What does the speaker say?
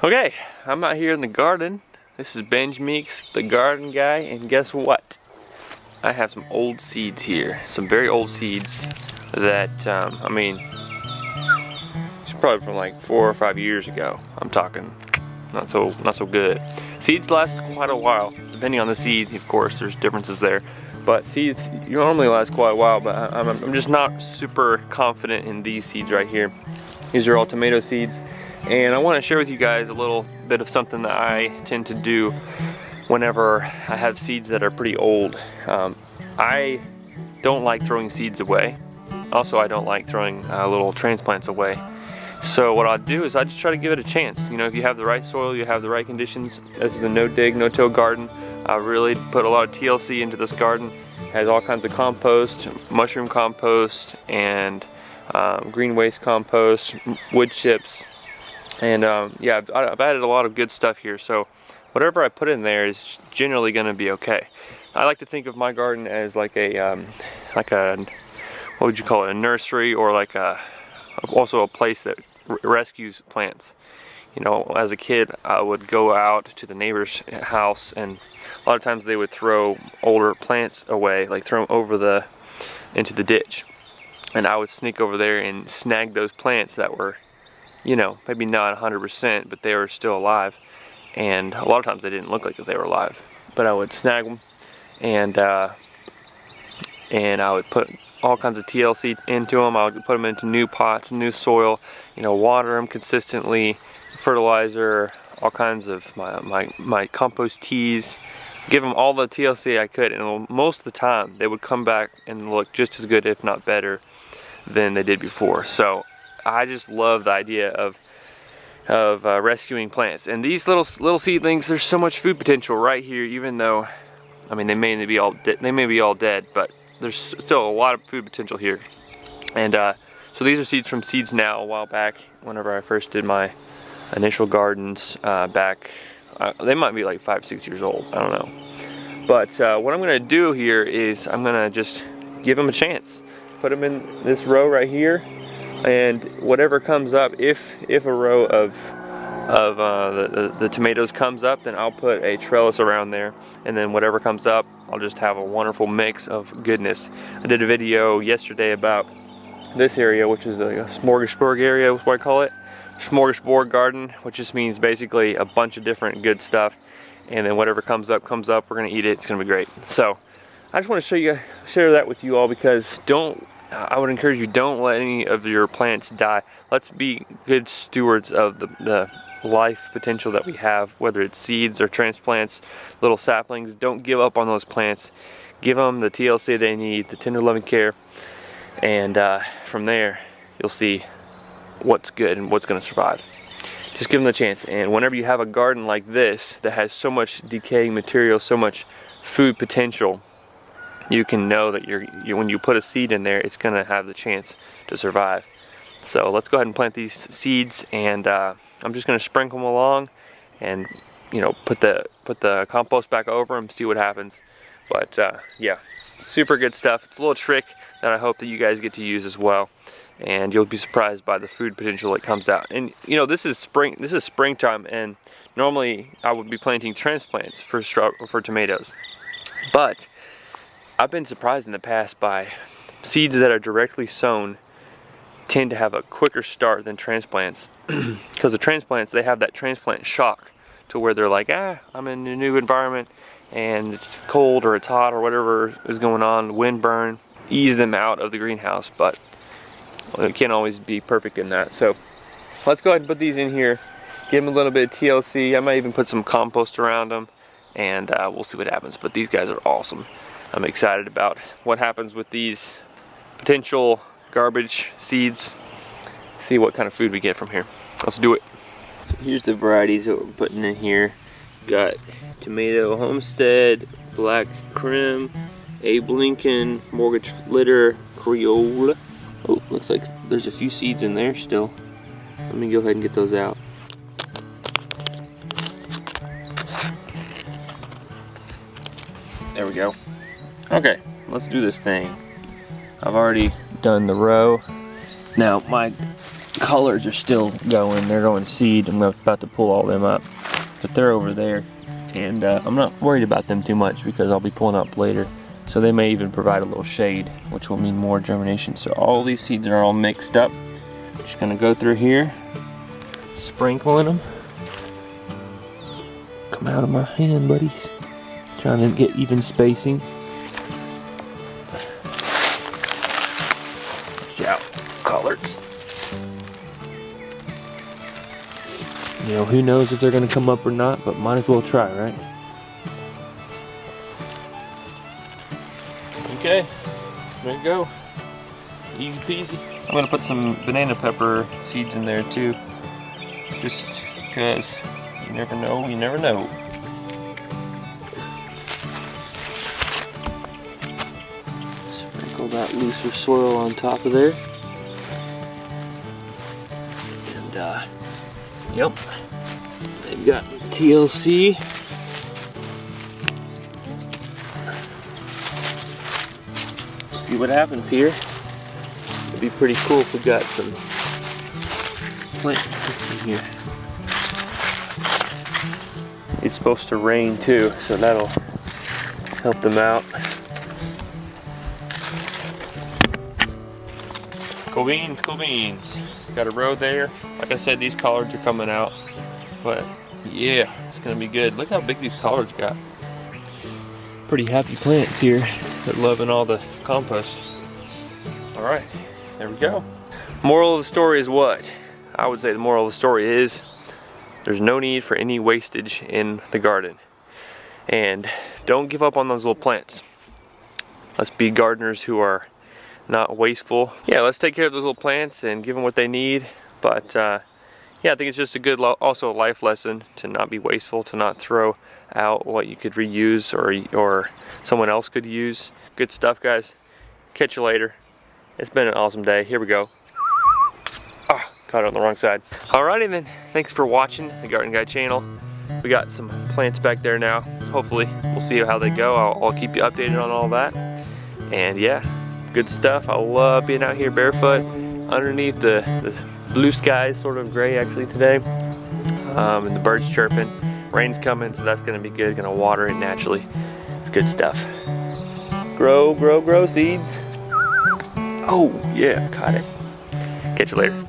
Okay, I'm out here in the garden. This is Benj Meeks, the garden guy, and guess what? I have some old seeds here. Some very old seeds that, I mean, it's probably from like 4 or 5 years ago. I'm talking not so good. Seeds last quite a while, depending on the seed, of course, there's differences there. But seeds normally last quite a while, but I'm just not super confident in these seeds right here. These are all tomato seeds. And I want to share with you guys a little bit of something that I tend to do whenever I have seeds that are pretty old. I don't like throwing seeds away. Also, I don't like throwing little transplants away. So what I'll do is I just try to give it a chance. You know, if you have the right soil, you have the right conditions. This is a no-dig, no-till garden. I really put a lot of TLC into this garden. It has all kinds of compost, mushroom compost, and green waste compost, wood chips. And yeah, I've added a lot of good stuff here, so whatever I put in there is generally going to be okay. I like to think of my garden as like a what would you call it, a nursery, or like also a place that rescues plants. You know, as a kid, I would go out to the neighbor's house, and a lot of times they would throw older plants away, like throw them into the ditch, and I would sneak over there and snag those plants that were, you know, maybe not 100%, but they were still alive. And a lot of times they didn't look like they were alive. But I would snag them, and I would put all kinds of TLC into them. I would put them into new pots, new soil, you know, water them consistently, fertilizer, all kinds of my compost teas. Give them all the TLC I could, and most of the time they would come back and look just as good, if not better, than they did before. So I just love the idea of rescuing plants. And these little seedlings, there's so much food potential right here. Even though, I mean, they may be all dead, but there's still a lot of food potential here. And so these are seeds from Seeds Now a while back. Whenever I first did my initial gardens back, they might be like 5-6 years old. I don't know. But what I'm gonna do here is I'm gonna just give them a chance. Put them in this row right here. And whatever comes up, if a row of the tomatoes comes up, then I'll put a trellis around there, and then whatever comes up, I'll just have a wonderful mix of goodness. I did a video yesterday about this area, which is a smorgasbord area, is what I call it. Smorgasbord garden, which just means basically a bunch of different good stuff, and then whatever comes up, we're gonna eat it. It's gonna be great. So I just want to share that with you all, because I would encourage you, don't let any of your plants die. Let's be good stewards of the life potential that we have, whether it's seeds or transplants, little saplings. Don't give up on those plants. Give them the TLC they need, the tender loving care, and from there you'll see what's good and what's going to survive. Just give them a chance. And whenever you have a garden like this that has so much decaying material, so much food potential, you can know that when you put a seed in there, it's going to have the chance to survive. So let's go ahead and plant these seeds, and I'm just going to sprinkle them along, and you know, put the compost back over them, see what happens. But yeah, super good stuff. It's a little trick that I hope that you guys get to use as well, and you'll be surprised by the food potential that comes out. And you know, this is springtime, and normally I would be planting transplants for tomatoes, but I've been surprised in the past by seeds that are directly sown tend to have a quicker start than transplants, because the transplants, they have that transplant shock to where they're like, I'm in a new environment and it's cold or it's hot or whatever is going on, wind burn, ease them out of the greenhouse. But it can't always be perfect in that. So let's go ahead and put these in here, give them a little bit of TLC. I might even put some compost around them, and we'll see what happens. But these guys are awesome. I'm excited about what happens with these potential garbage seeds. See what kind of food we get from here. Let's do it. So here's the varieties that we're putting in here. Got Tomato Homestead, Black Krim, Abe Lincoln, Mortgage Litter, Creole. Oh, looks like there's a few seeds in there still. Let me go ahead and get those out. There we go. Okay, let's do this thing. I've already done the row. Now my collards are still going. They're going to seed. I'm about to pull all them up, but they're over there, and I'm not worried about them too much because I'll be pulling up later. So they may even provide a little shade, which will mean more germination. So all these seeds are all mixed up. Just gonna go through here, sprinkling them. Come out of my hand, buddies. Trying to get even spacing. Watch out, collards. You know, who knows if they're gonna come up or not, but might as well try, right? Okay, there you go. Easy peasy. I'm gonna put some banana pepper seeds in there too, just because you never know, you never know. Sprinkle that looser soil on top of there. And yep, they've got TLC. See what happens here. It'd be pretty cool if we got some plants in here. It's supposed to rain too, so that'll help them out. Cool beans, cool beans. Got a row there. Like I said, these collards are coming out, but yeah, it's gonna be good. Look how big these collards got. Pretty happy plants here. They're loving all the compost. All right, there we go. Moral of the story is what? I would say the moral of the story is there's no need for any wastage in the garden. And don't give up on those little plants. Let's be gardeners who are not wasteful. Yeah, let's take care of those little plants and give them what they need. But yeah, I think it's just a good, also a life lesson to not be wasteful, to not throw out what you could reuse or someone else could use. Good stuff, guys. Catch you later. It's been an awesome day. Here we go. Ah, caught it on the wrong side. Alrighty then, thanks for watching the Gardenguy channel. We got some plants back there now. Hopefully, we'll see how they go. I'll keep you updated on all that. And yeah, good stuff. I love being out here barefoot underneath the blue skies, sort of gray actually today. And the birds chirping. Rain's coming, so that's gonna be good. Gonna water it naturally. It's good stuff. Grow, grow, grow seeds. Oh yeah, caught it. Catch you later.